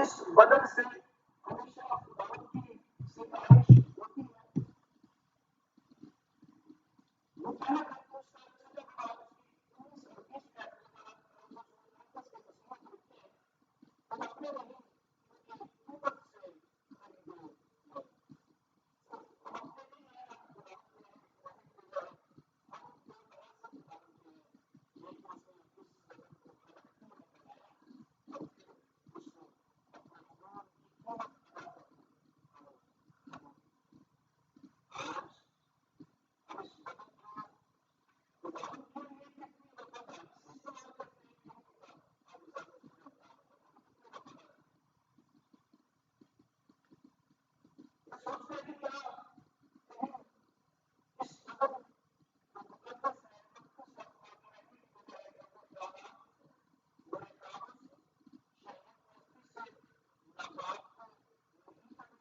इस बदन से हमेशा खुदावंद की सिफारिश होती है। वो कहना करते उसका छोटा बड़ा उसकी 19 और 20 का आपस के तस्वीर लिखते हैं, हम अपने नहीं क्योंकि ऊपर से खरीदे गए। हम अपने नहीं है, हम खुदावंद के हैं, खुदावंद के हैं। हम दो तरह से खुदावंद के हैं। एक उसने इस बदन को खरीदने में बनाया और फिर उसने अपने खून की कीमत अदा कर दी। आज हम इस बदन को खुदावंद के लिए कितनी वफादारी से इस्तेमाल करते हैं, क्यों पता अब ज्यादा से ज्यादा कितनी वफादारी। मैं सोच रही थी क्या कहीं इस बदन जो मुकद्दस है, पक्का सा खुदावंद की हो जाएगा, वो ज्यादा बुरे कामों से, शहवत से, नापाक को नहीं करते।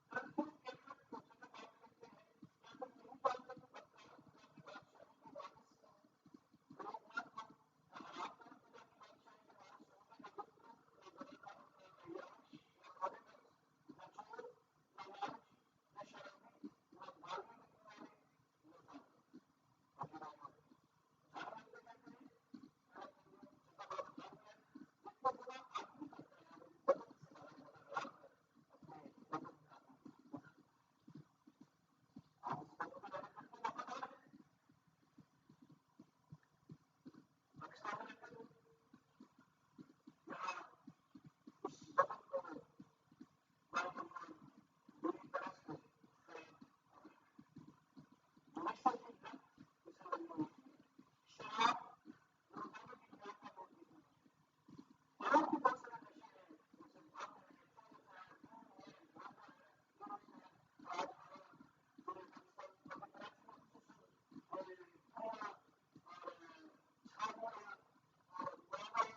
तो पौलुस रसूल तुरंत के वक्त को जब बात करते हैं, क्या तुम नहीं जानते कि बदकार खुदा की बादशाही के वारिस लोग मत हो, हराम कर खुदा की बादशाही के वारिस होने का दुष्ट, न बदकार, न अय्याश, न खानेबाज, न चोर, न लालची, न शराबी, न मारने वाले, न जालिम। अब जानते कहते हैं जितना बड़ा बदलाव है, जितना बुरा आदमी करता है, वो बदन से बड़ा बड़ा है अपने बदन का। आप इस बदन के बारे में कितने वफादार हैं? पाकिस्तान में कल यहाँ इस बदन को मानव बुरी तरह से नशे की लत इसे लगी हुई है। शराब रोजाना की खराब का होती है, और भी बहुत सारे नशे हैं जैसे भाग है, चोट है, खून है, गांजा है, जुर्म है, आज पूरे पाकिस्तान में कराची में खुसूसन धुआं और छाबुआ और बाबा कई तरह की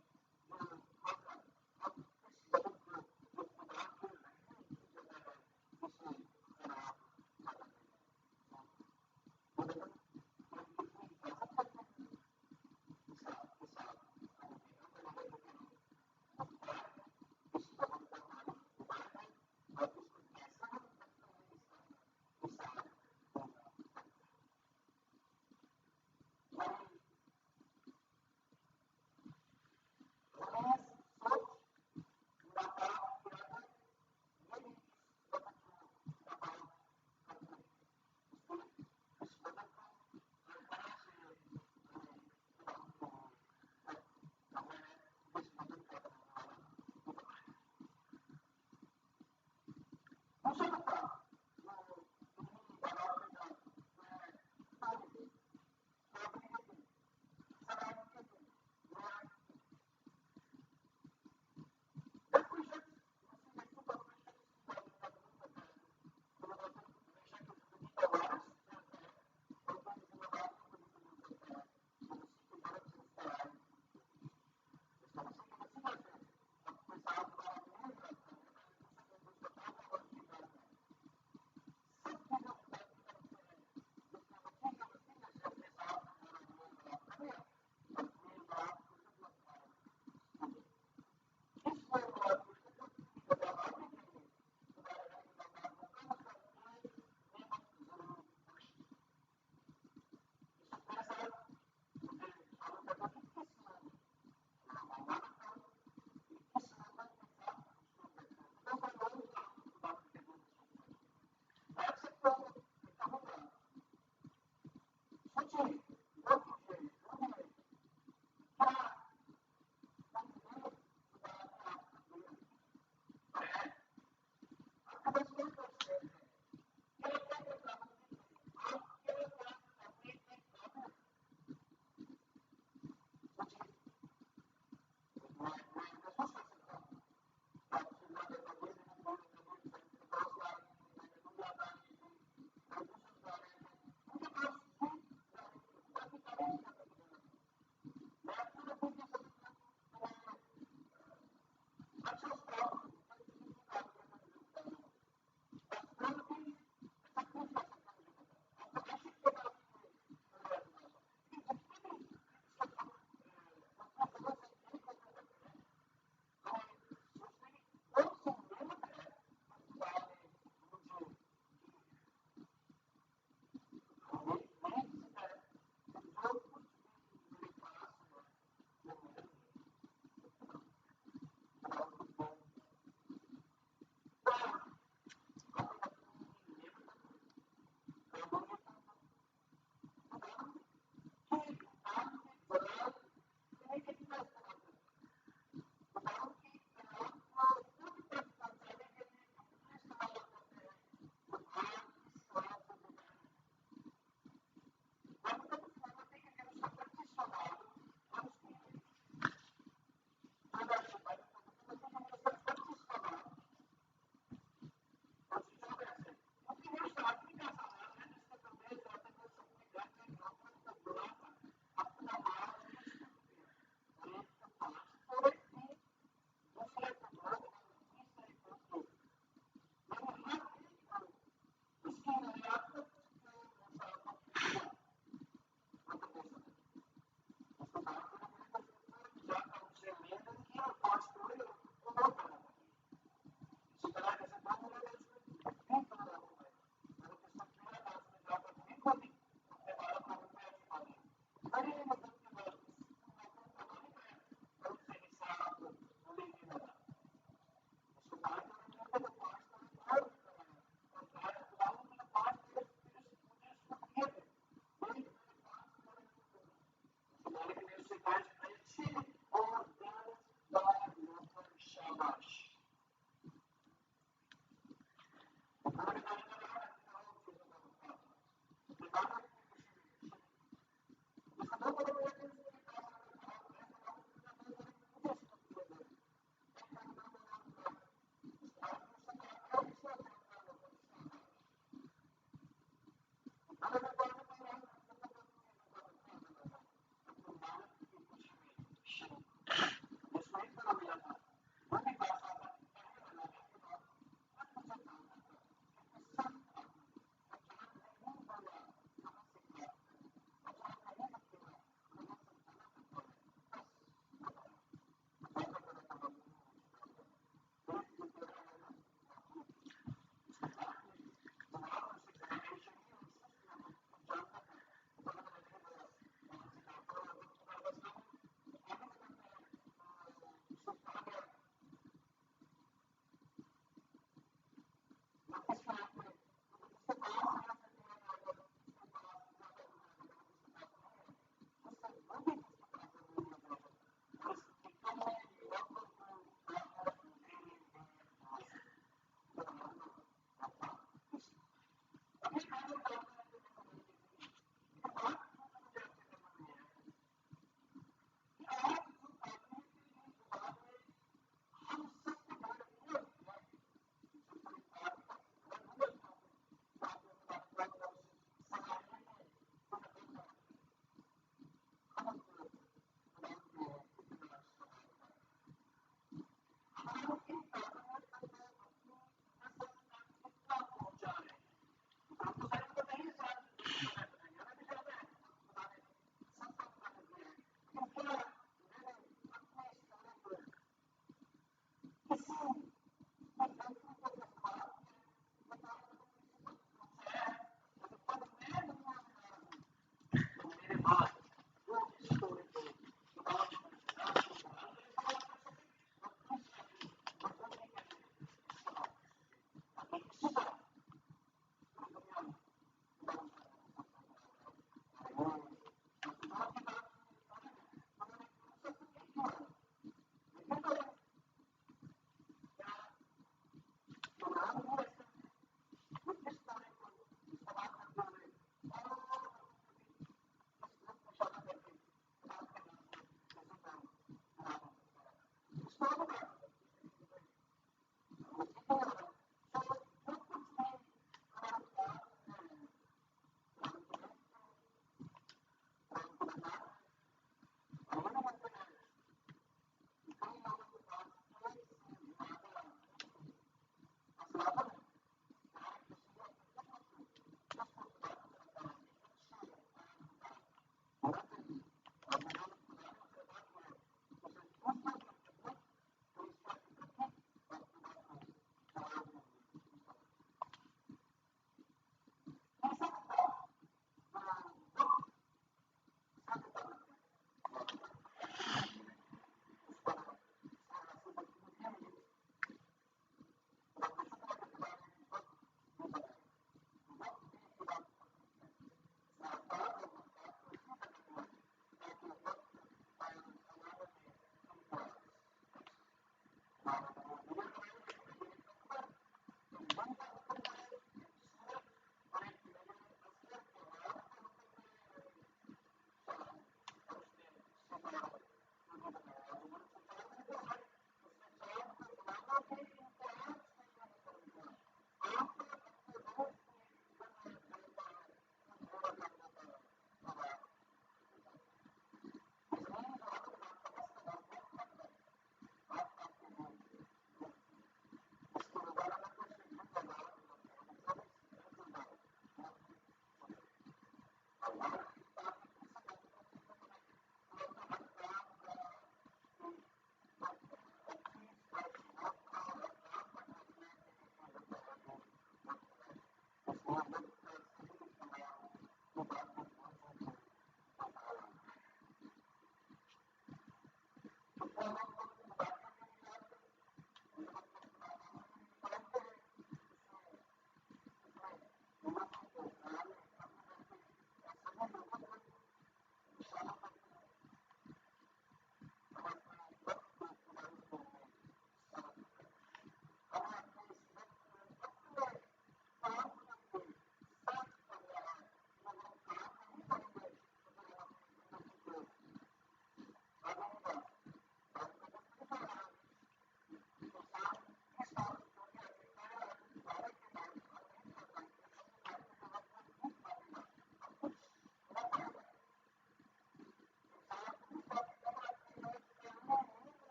चीजों में जो खाकर अब इस बदन को जो खुदा के रहने की जगह है इसे खराब कर रहे हैं। वो बदन हम कितनी हिफाजत करते हैं, इसका हिसाब हमें देना पड़ेगा, क्योंकि हम खुदा है, इस बदन का मालिक खुदा है और उसको कैसे हम करते हैं इसका हिसाब देना पड़ेगा। यानी गलत सोच, नापाक इरादे, ये भी इस बदन को नापाक करते हैं। इसलिए इस बदन को हर तरह से हमें खुदावंद के लिए करना है। इस बदन का बनाने वाला खुदा है। दूसरा नुकता जो इन्हीं बातों का मैं तारीफ, काबिलियत, सलाहियत, लायक, जब कोई शख्स मसीह यीशु का कोई शख्स खुदावंद का कबूल करता है तो वो हमेशा की जिंदगी का वारिस होता है और अपनी जिम्मेदारियों को भी कबूल करता है जो मसीह की मदद से उस पर आए होती है। इसका मसीह के वसीले से अपने साथ दोबारा मिलने का रखता है। मैंने दूसरे कोरिन्थियों 14वां वर्ष की बात है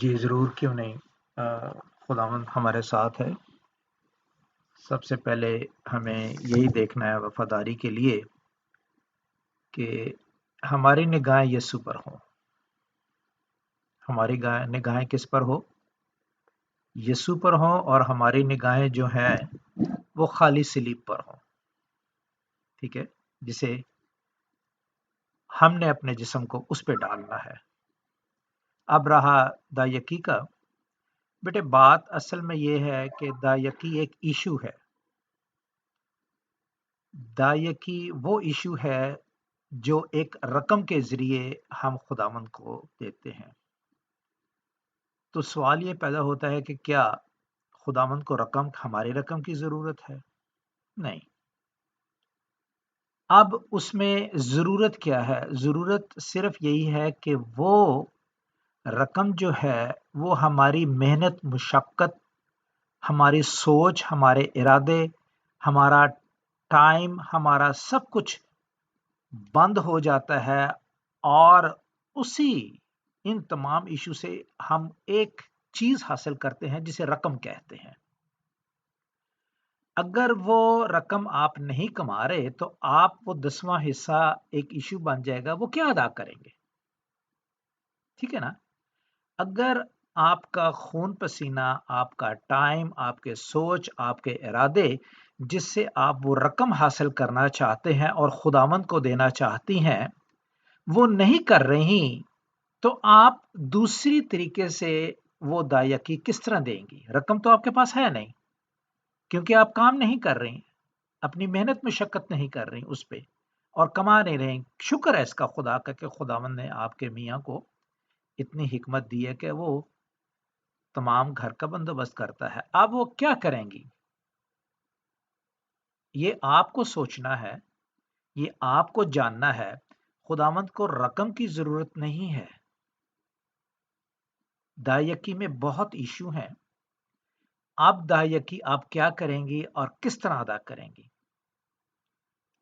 जी ज़रूर, क्यों नहीं। खुदावंद हमारे साथ है। सबसे पहले हमें यही देखना है वफादारी के लिए कि हमारी निगाहें यीशु पर हों। हमारी निगाहें किस पर हो? यीशु पर हों, और हमारी निगाहें जो हैं वो खाली सलीब पर हों। ठीक है, जिसे हमने अपने जिस्म को उस पे डालना है। अब रहा दायकी का, बेटे बात असल में ये है कि दायकी एक इशू है। दायकी वो इशू है जो एक रकम के जरिए हम खुदावंद को देते हैं। तो सवाल ये पैदा होता है कि क्या खुदावंद को हमारी रकम की जरूरत है? नहीं। अब उसमें जरूरत क्या है? जरूरत सिर्फ यही है कि वो रकम जो है वो हमारी मेहनत, मुशक्कत, हमारी सोच, हमारे इरादे, हमारा टाइम, हमारा सब कुछ बंद हो जाता है, और उसी इन तमाम इशू से हम एक चीज हासिल करते हैं जिसे रकम कहते हैं। अगर वो रकम आप नहीं कमा रहे तो आप वो 10वां हिस्सा एक इशू बन जाएगा, वो क्या अदा करेंगे? ठीक है ना? अगर आपका खून पसीना, आपका टाइम, आपके सोच, आपके इरादे जिससे आप वो रकम हासिल करना चाहते हैं और खुदावंद को देना चाहती हैं, वो नहीं कर रही, तो आप दूसरी तरीके से वो दायकी किस तरह देंगी? रकम तो आपके पास है नहीं, क्योंकि आप काम नहीं कर रही, अपनी मेहनत मशक्कत नहीं कर रही उस पे, और कमा नहीं रही। शुक्र है इसका खुदा का कि खुदावंद ने आपके मियाँ को इतनी हिकमत दी है कि वो तमाम घर का बंदोबस्त करता है। अब वो क्या करेंगी? ये आपको सोचना है, ये आपको जानना है। खुदावंद को रकम की जरूरत नहीं है। दायकी में बहुत इशू हैं। आप दायकी आप क्या करेंगी और किस तरह अदा करेंगी?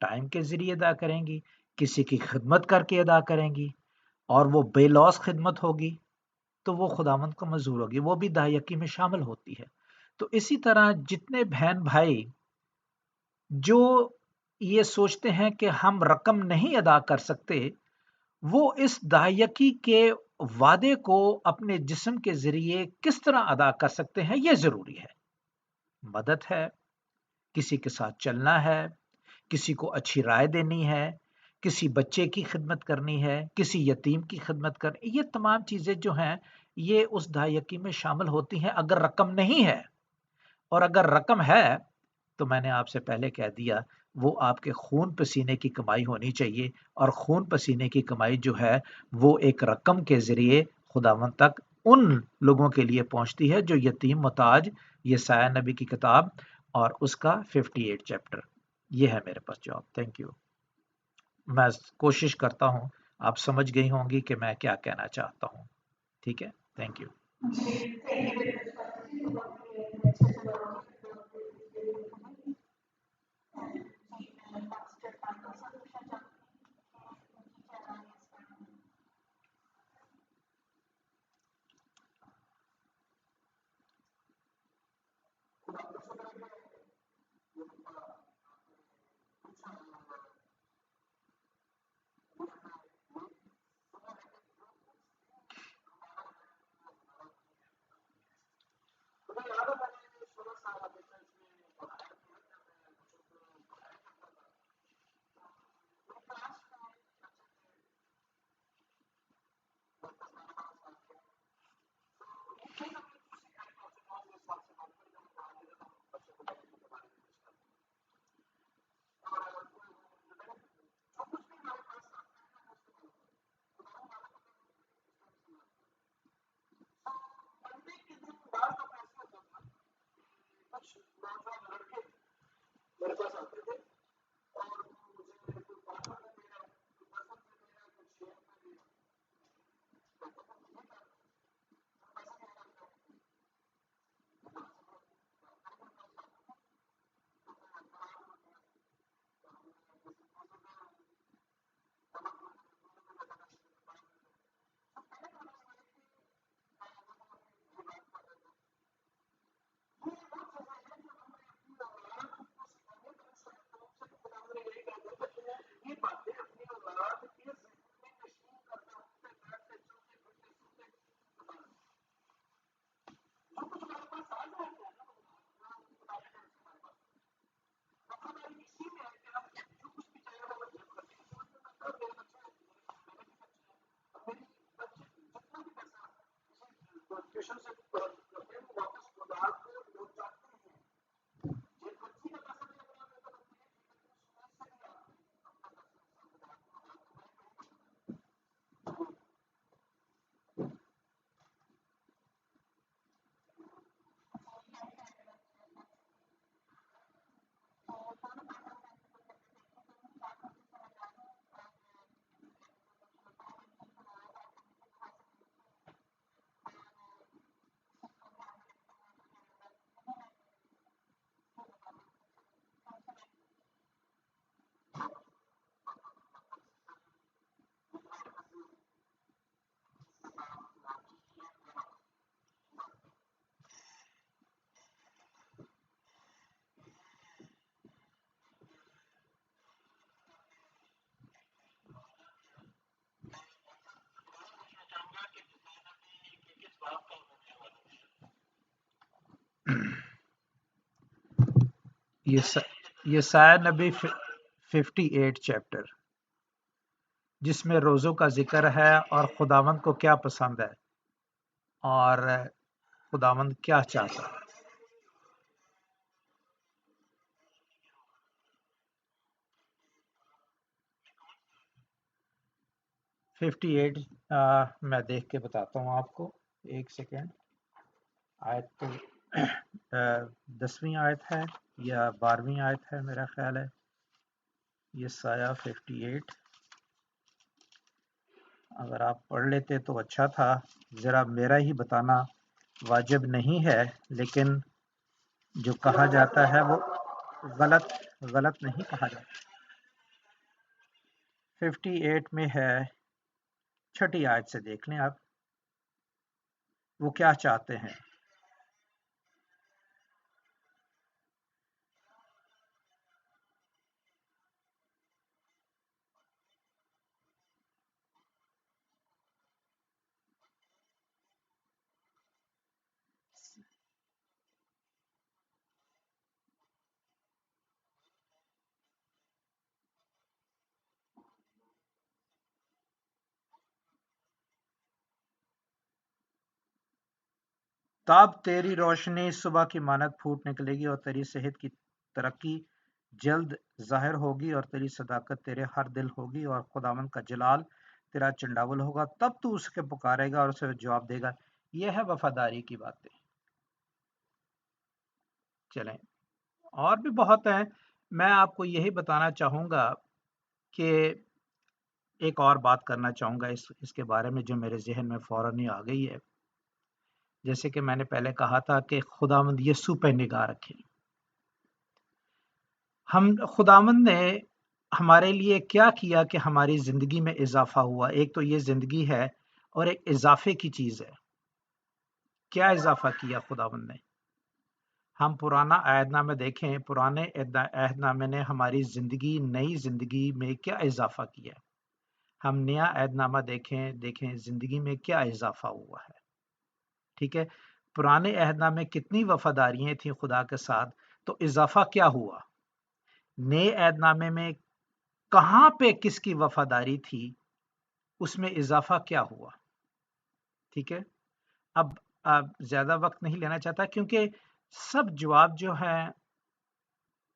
टाइम के जरिए अदा करेंगी, किसी की खिदमत करके अदा करेंगी, और वो बेलौस खिदमत होगी तो वो खुदावंद को मंजूर होगी, वो भी दायकी में शामिल होती है। तो इसी तरह जितने बहन भाई जो ये सोचते हैं कि हम रकम नहीं अदा कर सकते, वो इस दायकी के वादे को अपने जिस्म के जरिए किस तरह अदा कर सकते हैं, ये जरूरी है। मदद है, किसी के साथ चलना है, किसी को अच्छी राय देनी है, किसी बच्चे की खिदमत करनी है, किसी यतीम की खिदमत करनी, ये तमाम चीजें जो हैं ये उस दायकी में शामिल होती हैं अगर रकम नहीं है। और अगर रकम है तो मैंने आपसे पहले कह दिया, वो आपके खून पसीने की कमाई होनी चाहिए, और खून पसीने की कमाई जो है वो एक रकम के जरिए खुदावंद तक उन लोगों के लिए पहुंचती है जो यतीम मोहताज। यसाया नबी की किताब और उसका 58 चैप्टर। ये है मेरे पास जवाब। Thank you. मैं कोशिश करता हूं आप समझ गई होंगी कि मैं क्या कहना चाहता हूं। ठीक है, थैंक यू। जी, thank you very much pastor ji, बहुत ही अच्छे से जवाब इसके लिए हमें। जी, मैं पास्टर पांडा से पूछना चाहती हूँ कि उनकी क्या राय है इस बारे में? यसाया नबी 58 चैप्टर, जिसमें रोज़ों का जिक्र है और खुदावंद को क्या पसंद है और खुदावंद क्या चाहता है। फिफ्टी एट मैं देख के बताता हूँ आपको, एक सेकेंड। आयत तो 10वीं आयत है या 12वीं आयत है मेरा ख्याल है। यसाया 58 अगर आप पढ़ लेते तो अच्छा था। ज़रा मेरा ही बताना वाजिब नहीं है, लेकिन जो कहा जाता है वो गलत नहीं कहा जाता। 58 में है, छठी आयत से देख लें आप, वो क्या चाहते हैं। तब तेरी रोशनी सुबह की मानद फूट निकलेगी और तेरी सेहत की तरक्की जल्द जाहिर होगी और तेरी सदाकत तेरे हर दिल होगी और खुदावंद का जलाल तेरा चंडावल होगा। तब तू उसके पुकारेगा और उसे जवाब देगा। यह है वफादारी की बातें। चलें, और भी बहुत हैं। मैं आपको यही बताना चाहूँगा कि एक और बात करना चाहूँगा इसके बारे में, जो मेरे जहन में फ़ौरन ही आ गई है। जैसे कि मैंने पहले कहा था कि खुदावंद यीशु पे निगाह रखें। खुदावंद ने हमारे लिए क्या किया कि हमारी ज़िंदगी में इजाफा हुआ। एक तो ये ज़िंदगी है और एक इजाफे की चीज़ है। क्या इजाफा किया खुदावंद ने? हम पुराना अहदनामा देखें, पुराने अहदनामे ने हमारी ज़िंदगी, नई ज़िंदगी में क्या इजाफा किया। हम नया अहदनामा देखें ज़िंदगी में क्या इजाफा हुआ है। ठीक है, पुराने अहदनामे कितनी वफादारियां थी खुदा के साथ, तो इजाफा क्या हुआ। नए अहदनामे में कहां पे किसकी वफादारी थी, उसमें इजाफा क्या हुआ। ठीक है, अब ज्यादा वक्त नहीं लेना चाहता, क्योंकि सब जवाब जो हैं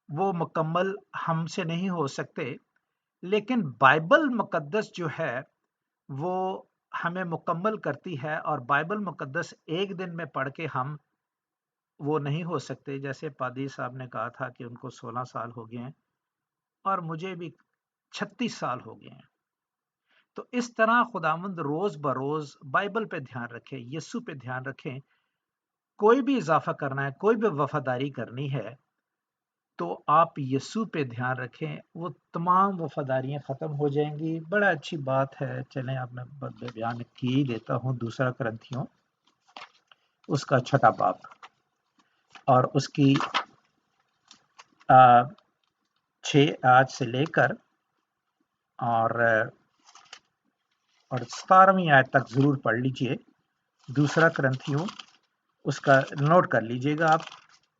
वो मुकम्मल हमसे नहीं हो सकते, लेकिन बाइबल मुकद्दस जो है वो हमें मुकम्मल करती है। और बाइबल मुकद्दस एक दिन में पढ़ के हम वो नहीं हो सकते। जैसे पादी साहब ने कहा था कि उनको 16 साल हो गए हैं और मुझे भी 36 साल हो गए हैं। तो इस तरह खुदावंद रोज बरोज बाइबल पे ध्यान रखें, यीशु पे ध्यान रखें। कोई भी इजाफा करना है, कोई भी वफादारी करनी है, तो आप यीशु पे ध्यान रखें, वो तमाम वफादारियां ख़त्म हो जाएंगी। बड़ा अच्छी बात है। चलें, अब मैं बयान की ही देता हूँ। दूसरा कुरिन्थियों उसका 6 बाब और उसकी 6 आज से लेकर और 17वीं आयत तक जरूर पढ़ लीजिए। दूसरा कुरिन्थियों उसका नोट कर लीजिएगा आप।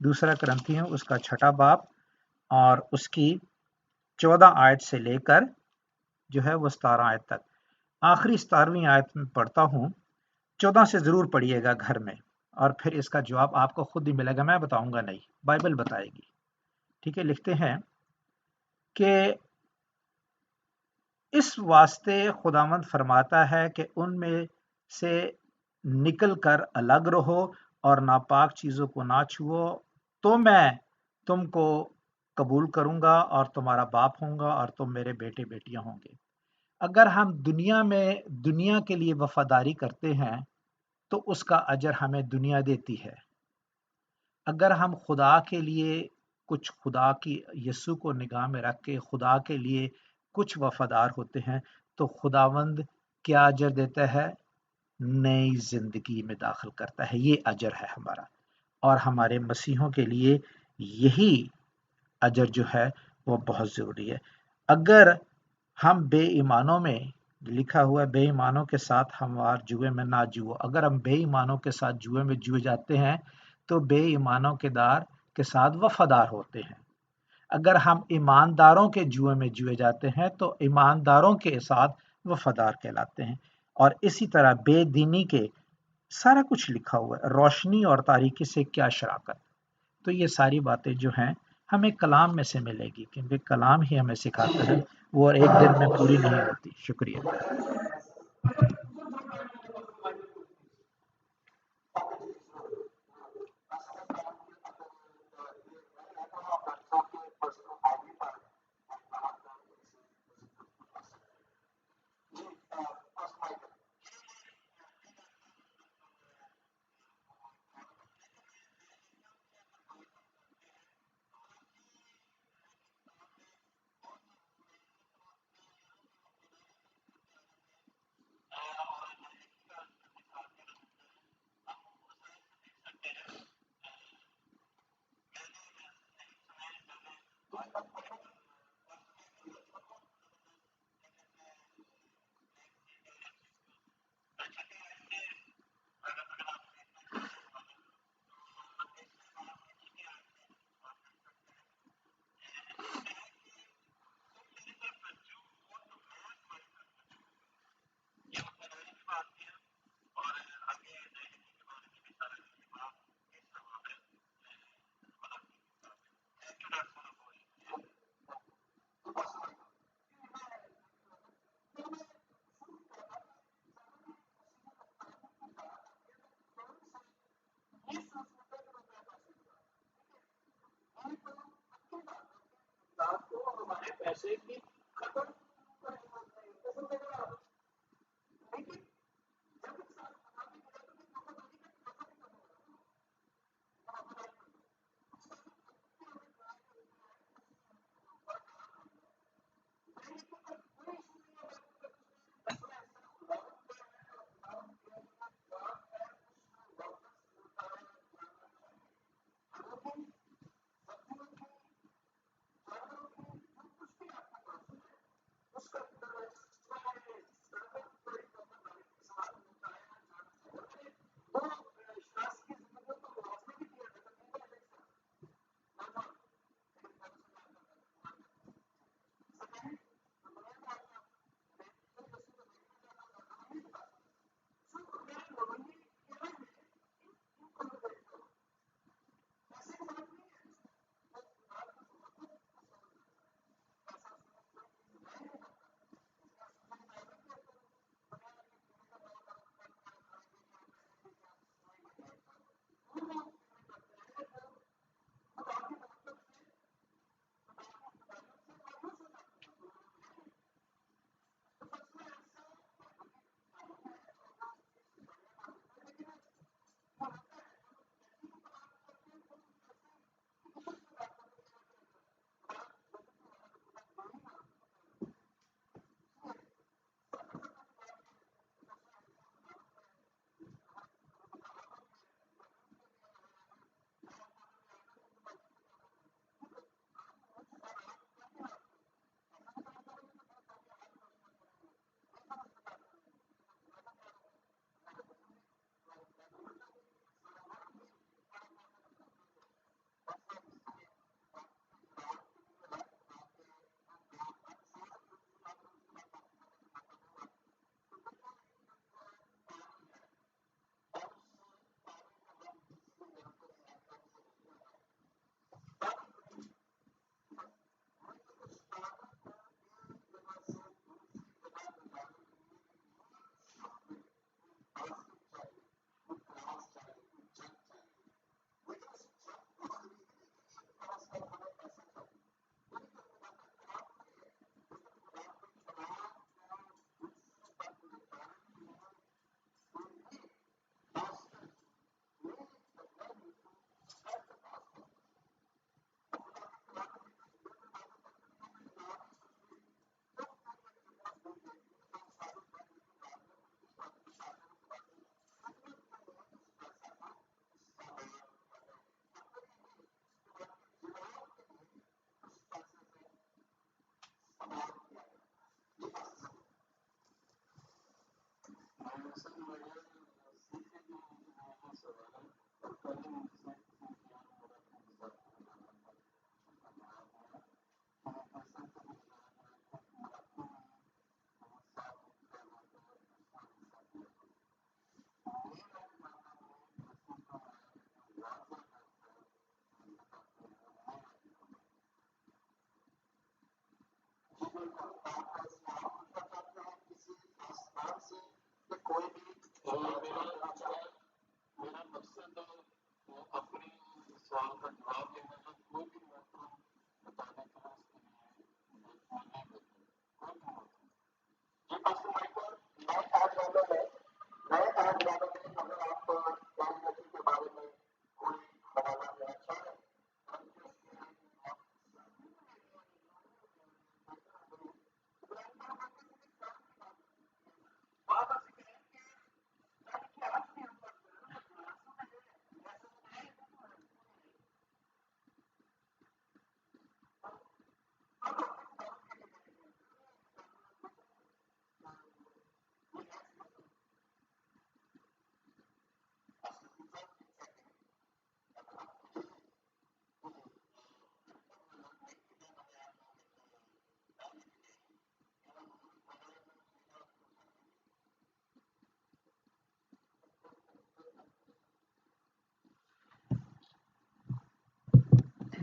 दूसरा कुरिन्थियों उसका 6 बाब और उसकी 14 आयत से लेकर जो है वो 17 आयत तक। आखिरी 17वीं आयत में पढ़ता हूँ, 14 से जरूर पढ़िएगा घर में, और फिर इसका जवाब आपको खुद ही मिलेगा, मैं बताऊंगा नहीं, बाइबल बताएगी। ठीक है, लिखते हैं कि इस वास्ते खुदावंद फरमाता है कि उनमें से निकल कर अलग रहो और नापाक चीज़ों को ना छुओ, तो मैं तुमको कबूल करूंगा और तुम्हारा बाप होऊंगा और तुम मेरे बेटे बेटियां होंगे। अगर हम दुनिया में दुनिया के लिए वफादारी करते हैं तो उसका अजर हमें दुनिया देती है। अगर हम खुदा के लिए कुछ, खुदा की यीशु को निगाह में रख के खुदा के लिए कुछ वफादार होते हैं, तो खुदावंद क्या अजर देता है? नई जिंदगी में दाखिल करता है। ये अजर है हमारा, और हमारे मसीहों के लिए यही अजर जो है वो बहुत ज़रूरी है। अगर हम बेईमानों में, लिखा हुआ है बेईमानों के साथ हमवार जुए में ना जुओ, अगर हम बेईमानों के साथ जुए में जुए जाते हैं तो बेईमानों के साथ वफादार होते हैं। अगर हम ईमानदारों के जुए में जुए जाते हैं तो ईमानदारों के साथ वफादार कहलाते हैं। और इसी तरह बेदीनी के सारा कुछ लिखा हुआ है, रोशनी और तारीकी से क्या शराकत। तो ये सारी बातें जो हैं हमें कलाम में से मिलेगी, क्योंकि कलाम ही हमें सिखाता है, वो एक दिन में पूरी नहीं होती। शुक्रिया। आपको हमारे पैसे की खत्म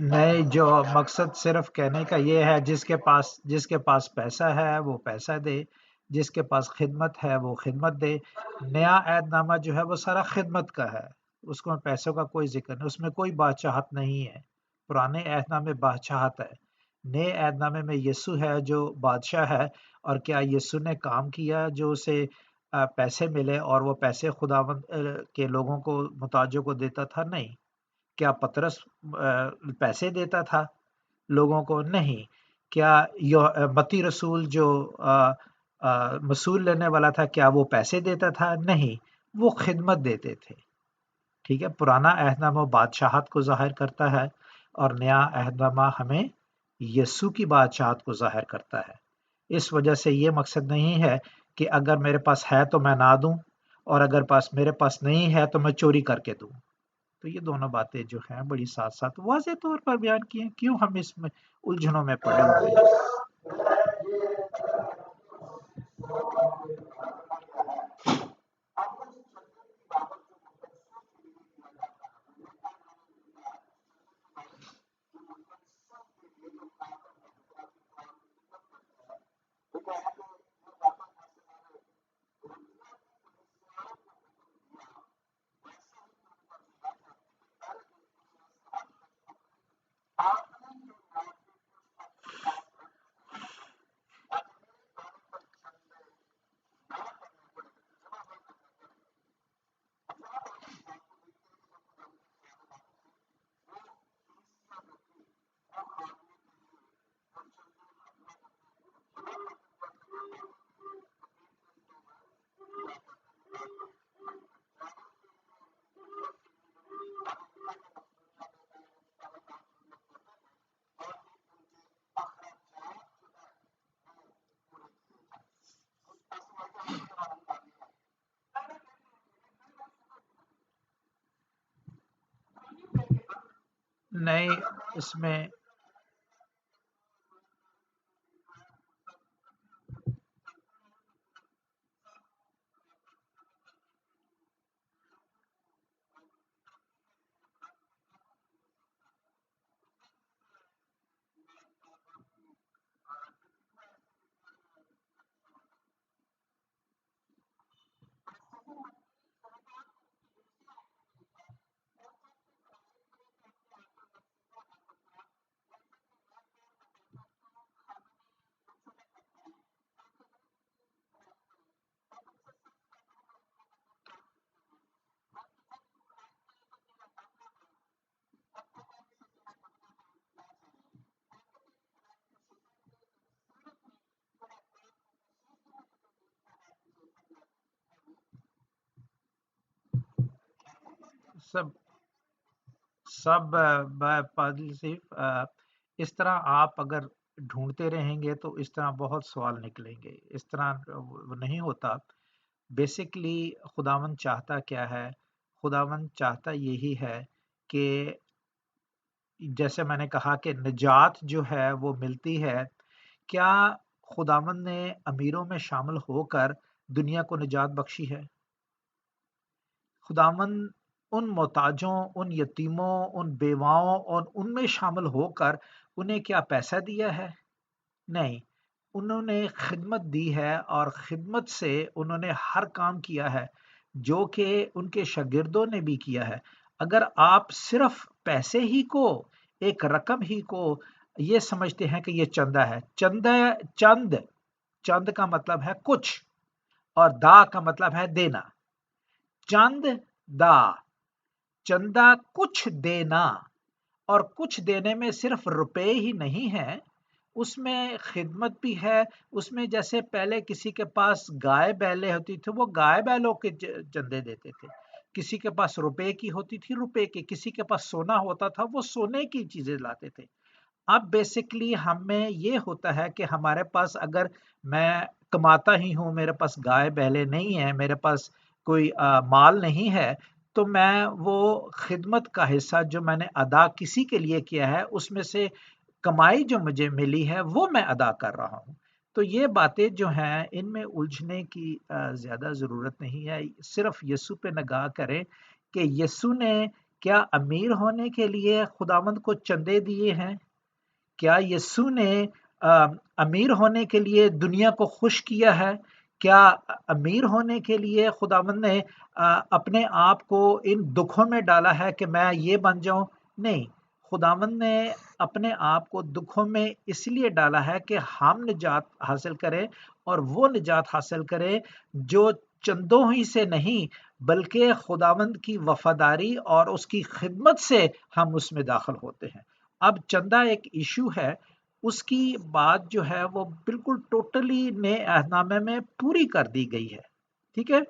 नहीं, जो मकसद सिर्फ कहने का ये है, जिसके पास पैसा है वो पैसा दे, जिसके पास खिदमत है वो खिदमत दे। नया ऐहदनामा जो है वो सारा खिदमत का है, उसमें पैसों का कोई जिक्र नहीं, उसमें कोई बादशाहत नहीं है। पुराने ऐहदनामे बादशाहत है, नए ऐहदनामे में यीशु है जो बादशाह है। और क्या यीशु ने काम किया जो उसे पैसे मिले और वो पैसे खुदावंद के लोगों को, मुताजों को देता था? नहीं। क्या पतरस पैसे देता था लोगों को? नहीं। क्या मत्ती रसूल जो मसूल लेने वाला था, क्या वो पैसे देता था? नहीं, वो खिदमत देते थे। ठीक है, पुराना अहदनामा बादशाहत को जाहिर करता है और नया अहदनामा हमें यीशु की बादशाहत को जाहिर करता है। इस वजह से ये मकसद नहीं है कि अगर मेरे पास है तो मैं ना दूं, और अगर मेरे पास नहीं है तो मैं चोरी करके दूं। तो ये दोनों बातें जो हैं बड़ी साथ साथ वाज़ेह तौर पर बयान की हैं। क्यों हम इसमें उलझनों में पड़े हुए हैं? नहीं, इसमें सब सब पादिल सिर्फ इस तरह आप अगर ढूंढते रहेंगे तो इस तरह बहुत सवाल निकलेंगे। इस तरह वो नहीं होता। बेसिकली खुदावंद चाहता क्या है? खुदावंद चाहता यही है कि जैसे मैंने कहा कि निजात जो है वो मिलती है। क्या खुदावंद ने अमीरों में शामिल होकर दुनिया को निजात बख्शी है? खुदावंद उन मोहताजों, उन यतीमों, उन बेवाओं और उनमें शामिल होकर उन्हें क्या पैसा दिया है? नहीं। उन्होंने खिदमत दी है और खिदमत से उन्होंने हर काम किया है जो कि उनके शागिर्दों ने भी किया है। अगर आप सिर्फ पैसे ही को, एक रकम ही को ये समझते हैं कि ये चंदा है, चंद चंद का मतलब है कुछ, और दा का मतलब है देना। चंद दा, चंदा कुछ देना। और कुछ देने में सिर्फ रुपए ही नहीं है, उसमें खिदमत भी है। उसमें जैसे पहले किसी के पास गाय बैलें होती थी, वो गाय बैलों के चंदे देते थे। किसी के पास रुपए की होती थी, रुपए के। किसी के पास सोना होता था, वो सोने की चीजें लाते थे। अब बेसिकली हमें ये होता है कि हमारे पास, अगर मैं कमाता ही हूँ, मेरे पास गाय बैले नहीं है, मेरे पास कोई माल नहीं है, तो मैं वो खिदमत का हिस्सा जो मैंने अदा किसी के लिए किया है, उसमें से कमाई जो मुझे मिली है वो मैं अदा कर रहा हूँ। तो ये बातें जो हैं इनमें उलझने की ज़्यादा ज़रूरत नहीं है। सिर्फ यीशु पे निगाह करें कि यीशु ने क्या अमीर होने के लिए खुदावंद को चंदे दिए हैं? क्या यीशु ने अमीर होने के लिए दुनिया को खुश किया है? क्या अमीर होने के लिए खुदावंद ने अपने आप को इन दुखों में डाला है कि मैं ये बन जाऊं? नहीं, खुदावंद ने अपने आप को दुखों में इसलिए डाला है कि हम निजात हासिल करें, और वो निजात हासिल करें जो चंदों ही से नहीं बल्कि खुदावंद की वफादारी और उसकी खिदमत से हम उसमें दाखिल होते हैं। अब चंदा एक इशू है, उसकी बात जो है वो बिल्कुल टोटली नए अहदनामे में पूरी कर दी गई है। ठीक है?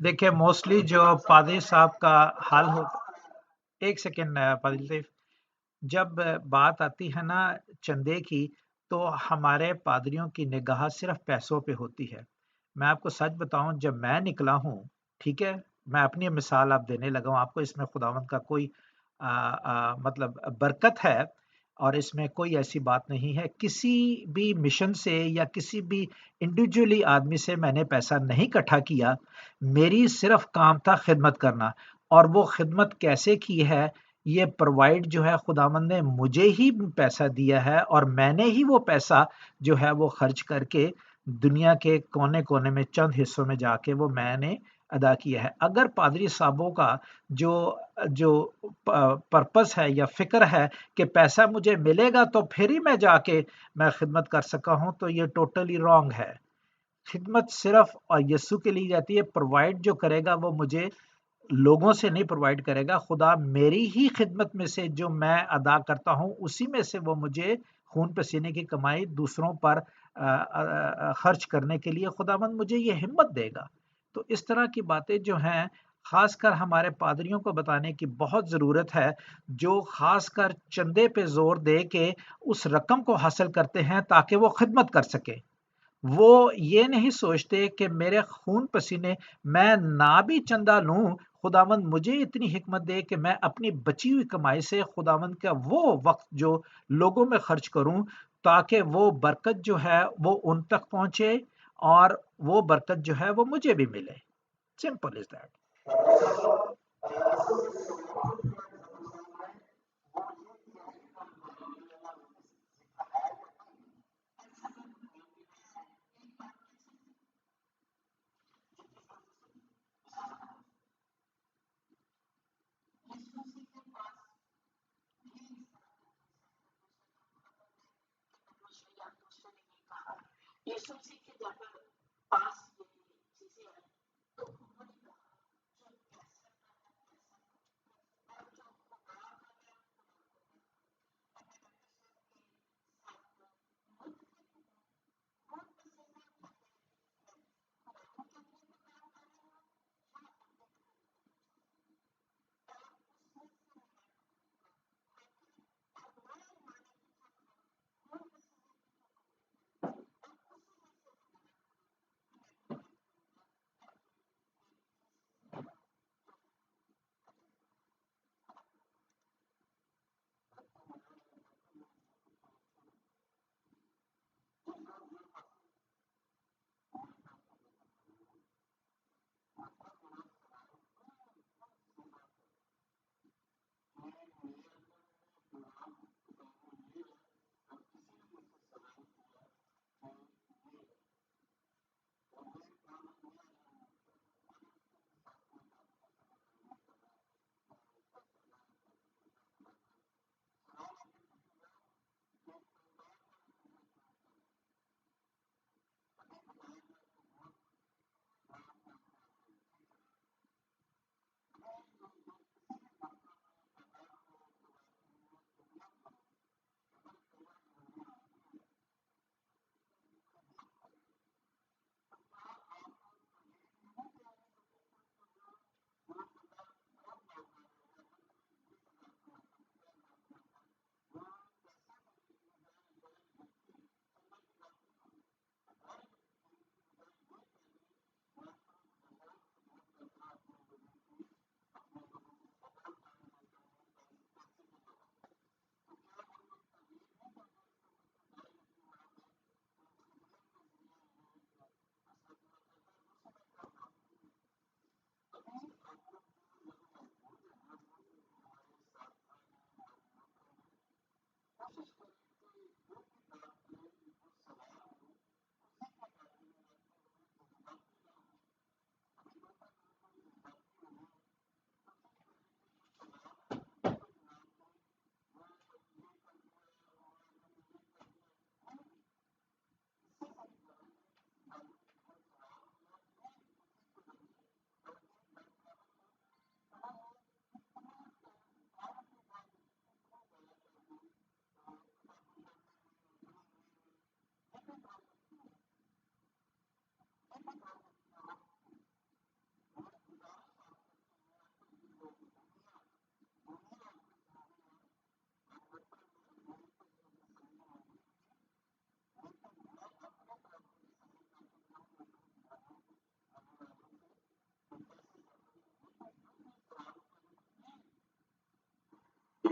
देखिए, मोस्टली जो पादरी साहब का हाल होता, एक सेकेंड पादिल साहब, जब बात आती है ना चंदे की, तो हमारे पादरियों की निगाह सिर्फ पैसों पे होती है। मैं आपको सच बताऊं, जब मैं निकला हूं, ठीक है, मैं अपनी मिसाल आप देने लगा हूं आपको, इसमें खुदावंद का कोई मतलब बरकत है, और इसमें कोई ऐसी बात नहीं है। किसी भी मिशन से या किसी भी इंडिविजुअली आदमी से मैंने पैसा नहीं इकट्ठा किया। मेरी सिर्फ काम था खिदमत करना, और वो खिदमत कैसे की है, ये प्रोवाइड जो है खुदावंद ने मुझे ही पैसा दिया है, और मैंने ही वो पैसा जो है वो खर्च करके दुनिया के कोने-कोने में चंद हिस्सों में जाके वो मैंने अदा किया है। अगर पादरी साहबों का जो जो पर्पस है या फ़िक्र है कि पैसा मुझे मिलेगा तो फिर ही मैं जाके मैं खिदमत कर सका हूँ, तो ये टोटली रॉन्ग है। खिदमत सिर्फ और यीशु के लिए जाती है, प्रोवाइड जो करेगा वो मुझे लोगों से नहीं प्रोवाइड करेगा। खुदा मेरी ही खिदमत में से जो मैं अदा करता हूँ, उसी में से वो मुझे खून पसीने की कमाई दूसरों पर खर्च करने के लिए खुदावंद मुझे ये हिम्मत देगा। तो इस तरह की बातें जो हैं, खासकर हमारे पादरियों को बताने की बहुत ज़रूरत है, जो खासकर चंदे पे ज़ोर दे के उस रकम को हासिल करते हैं ताकि वो खिदमत कर सकें। वो ये नहीं सोचते कि मेरे खून पसीने, मैं ना भी चंदा लूं, खुदावंद मुझे इतनी हिकमत दे कि मैं अपनी बची हुई कमाई से खुदावंद का वो वक्त जो लोगों में खर्च करूं, ताकि वो बरकत जो है वो उन तक पहुंचे, और वो बरकत जो है वो मुझे भी मिले। Simple is that. Yeshu Masih के जब पास ये चीजें आई, तो उन्होंने कहा जो कैसा और जो खुदा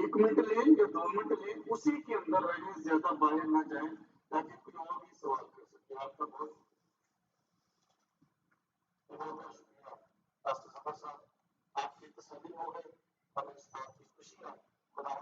1 मिनट लें या 2 मिनट लें, उसी के अंदर रहें, ज्यादा बाहर ना जाएं, ताकि कोई और भी सवाल कर सके। आपका बहुत बहुत शुक्रिया पास्टर जफर साहब, आपकी तसल्ली हो गई, हमें इस बात की खुशी है। खुदा